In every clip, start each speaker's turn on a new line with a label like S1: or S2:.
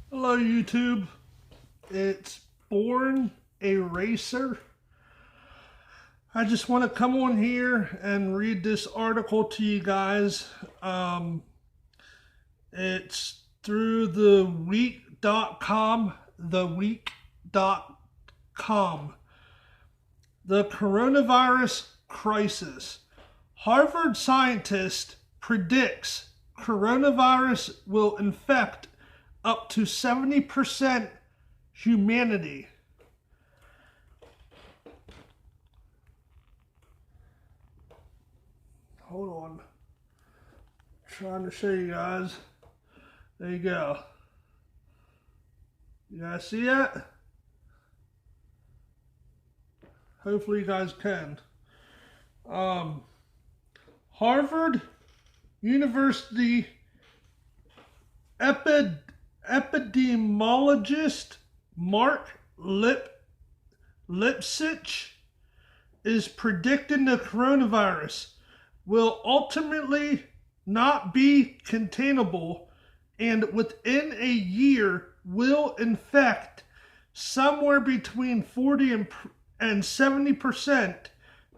S1: Hello YouTube, it's Born a Racer. I just want to come on here and read this article to you guys. It's through theweek.com, theweek.com. The coronavirus crisis. Harvard scientist predicts coronavirus will infect up to 70% humanity. Hold on. I'm trying to show you guys. There you go. You guys see that? Hopefully you guys can. Harvard University epidemiologist Mark Lipsitch is predicting the coronavirus will ultimately not be containable and within a year will infect somewhere between 40 and 70%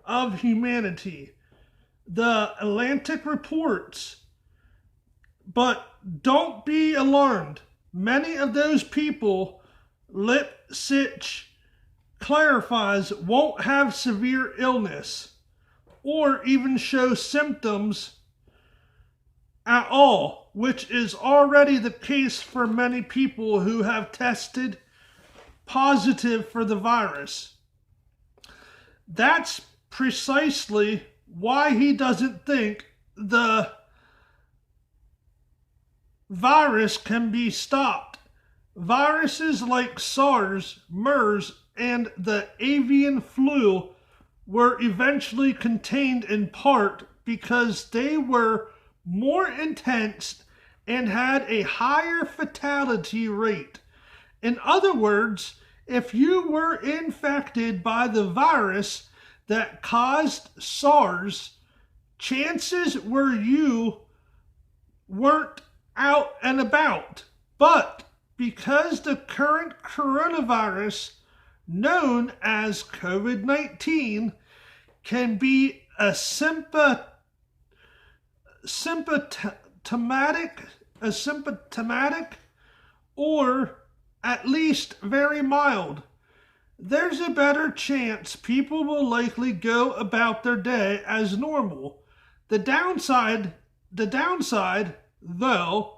S1: of humanity. The Atlantic reports. But don't be alarmed. Many of those people, Lipsitch clarifies, won't have severe illness or even show symptoms at all, which is already the case for many people who have tested positive for the virus. That's precisely why he doesn't think the virus can be stopped. Viruses like SARS, MERS, and the avian flu were eventually contained in part because they were more intense and had a higher fatality rate. In other words, if you were infected by the virus that caused SARS, chances were you weren't out and about. But because the current coronavirus, known as COVID-19, can be asymptomatic, or at least very mild, there's a better chance people will likely go about their day as normal. The downside, though,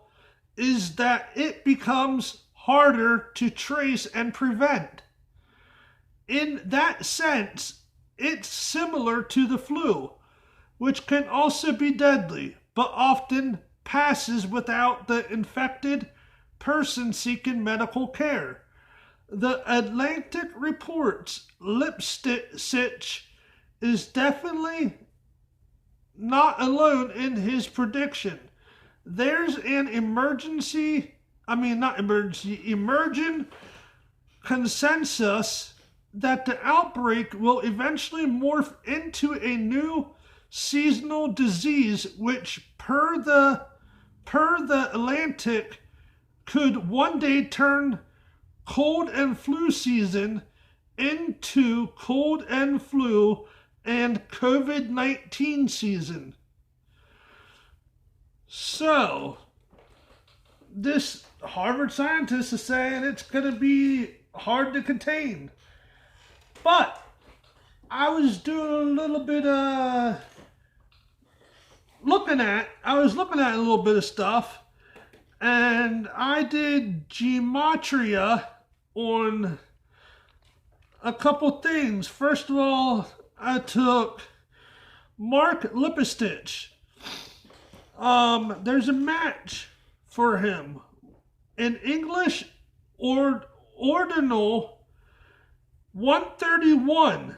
S1: is that it becomes harder to trace and prevent. In that sense, it's similar to the flu, which can also be deadly, but often passes without the infected person seeking medical care. The Atlantic reports Lipsitch is definitely not alone in his prediction. There's an emerging consensus that the outbreak will eventually morph into a new seasonal disease, which per the Atlantic could one day turn cold and flu season into cold and flu and COVID-19 season. So, this Harvard scientist is saying it's going to be hard to contain. But I was doing a little bit of looking at a little bit of stuff, and I did gematria on a couple things. First of all, I took Mark Lipsitch. There's a match for him. In English, ordinal 131,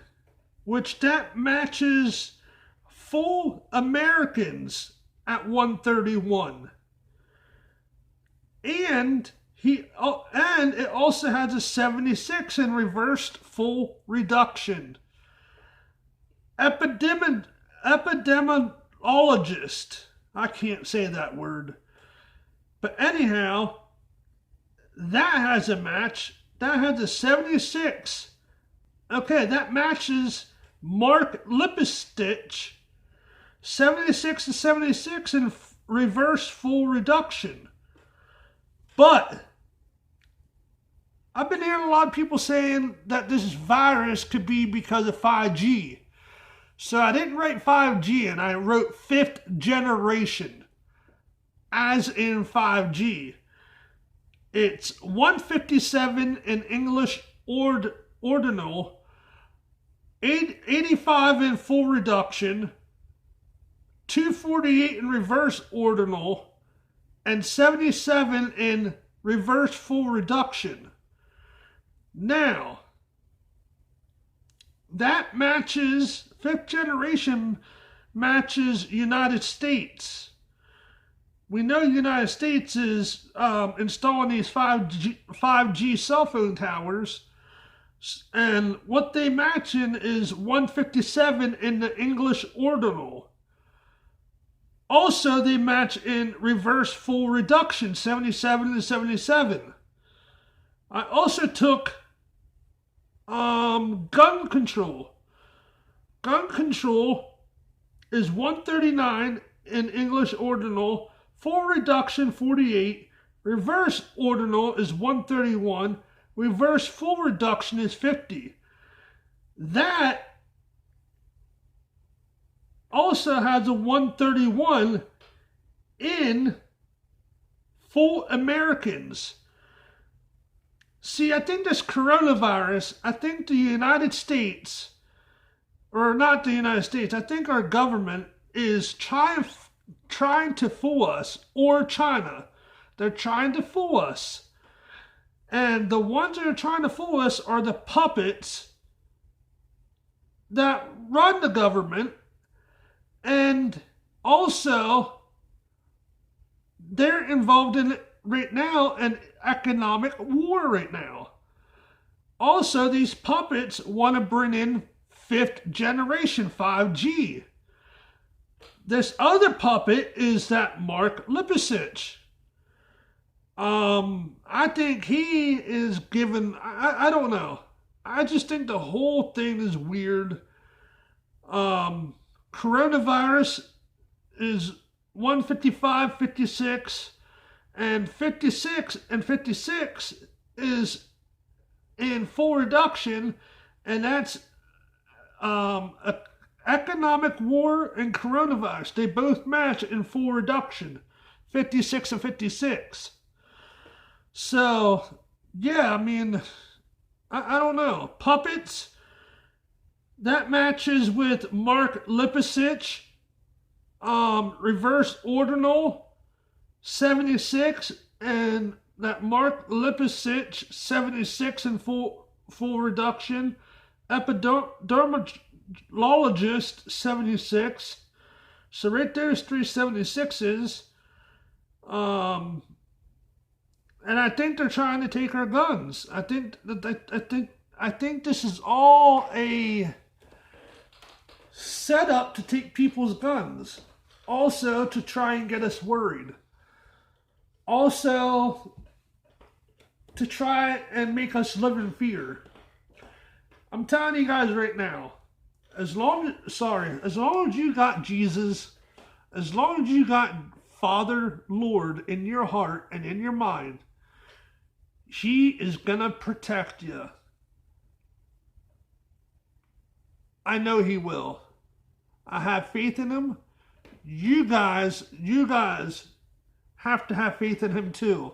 S1: which that matches full Americans at 131. And it also has a 76 in reversed full reduction. Epidemiologist. I can't say that word. But anyhow, That has a match. That has a 76. Okay, that matches Mark Lipistich 76 to 76 in reverse full reduction. But I've been hearing a lot of people saying that this virus could be because of 5G. So I didn't write 5G and I wrote 5th generation, as in 5G. It's 157 in English ordinal, 85 in full reduction, 248 in reverse ordinal, and 77 in reverse full reduction. Now, that matches, 5th generation matches United States. We know the United States is installing these 5G cell phone towers, and what they match in is 157 in the English ordinal. Also, they match in reverse full reduction, 77 to 77. I also took gun control. Gun control is 139 in English ordinal, full reduction 48, reverse ordinal is 131, reverse full reduction is 50. That also has a 131 in full Americans. See, I think this coronavirus, I think the United States, or not the United States, I think our government is trying to fool us, or China. They're trying to fool us. And the ones that are trying to fool us are the puppets that run the government. And also, they're involved in right now an economic war right now. Also, these puppets want to bring in 5th generation 5G. This other puppet is that Mark Lipistich. I think he is given, I don't know. I just think the whole thing is weird. Coronavirus is 155, 56, and 56 and 56 is in full reduction, and that's a economic war and coronavirus. They both match in full reduction, 56 and 56. So, yeah, I mean, I don't know. Puppets, that matches with Mark Lipistich, reverse ordinal, 76, and that Mark Lipistich, 76 in full reduction, epidemiologist, 76. So right there's 3 76s. And I think they're trying to take our guns. I think this is all a setup to take people's guns. Also to try and get us worried. Also to try and make us live in fear. I'm telling you guys right now, as long as you got Jesus, as long as you got Father, Lord in your heart and in your mind, He is gonna protect you. I know He will. I have faith in Him. You guys have to have faith in Him too.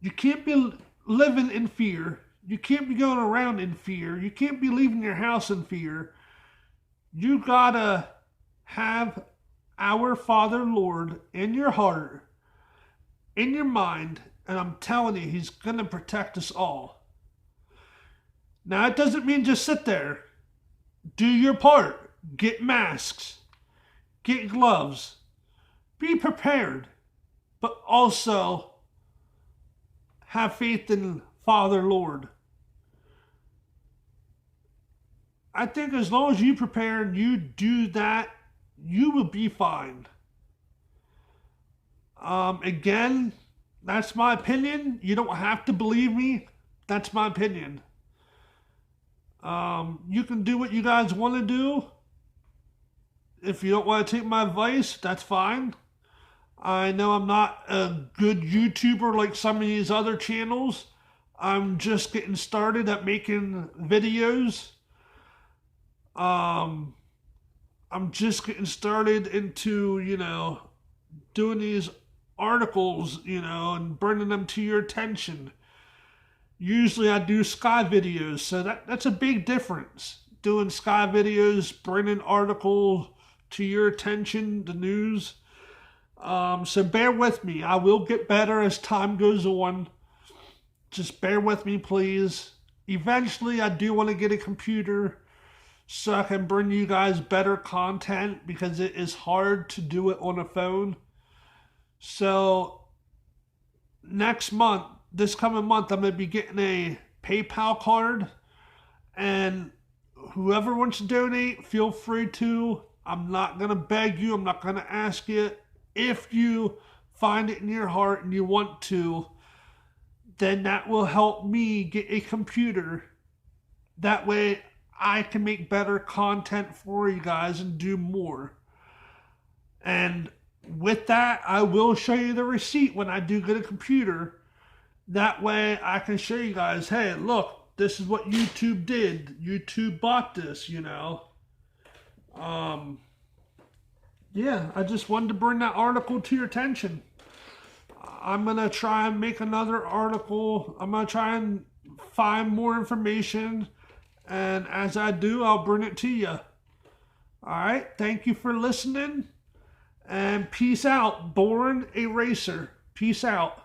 S1: You can't be living in fear. You can't be going around in fear. You can't be leaving your house in fear. You gotta have our Father, Lord, in your heart, in your mind, and I'm telling you, He's going to protect us all. Now, it doesn't mean just sit there. Do your part. Get masks. Get gloves. Be prepared. But also, have faith in Father, Lord. I think as long as you prepare and you do that, you will be fine. Again, That's my opinion. You don't have to believe me. That's my opinion. You can do what you guys want to do. If you don't want to take my advice, that's fine. I know I'm not a good YouTuber like some of these other channels. I'm just getting started at making videos. I'm just getting started into, doing these articles, and bringing them to your attention. Usually I do Sky videos, so that's a big difference. Doing Sky videos, bringing articles to your attention, the news. So bear with me. I will get better as time goes on. Just bear with me, please. Eventually, I do want to get a computer so I can bring you guys better content because it is hard to do it on a phone. So next month, this coming month, I'm going to be getting a PayPal card. And whoever wants to donate, feel free to. I'm not going to beg you. I'm not going to ask you. If you find it in your heart and you want to, then that will help me get a computer. That way I can make better content for you guys and do more. And with that, I will show you the receipt when I do get a computer. That way I can show you guys, hey, look, this is what YouTube did. YouTube bought this, Yeah, I just wanted to bring that article to your attention. I'm going to try and make another article. I'm going to try and find more information. And as I do, I'll bring it to you. All right, thank you for listening. And peace out, Born a Racer. Peace out.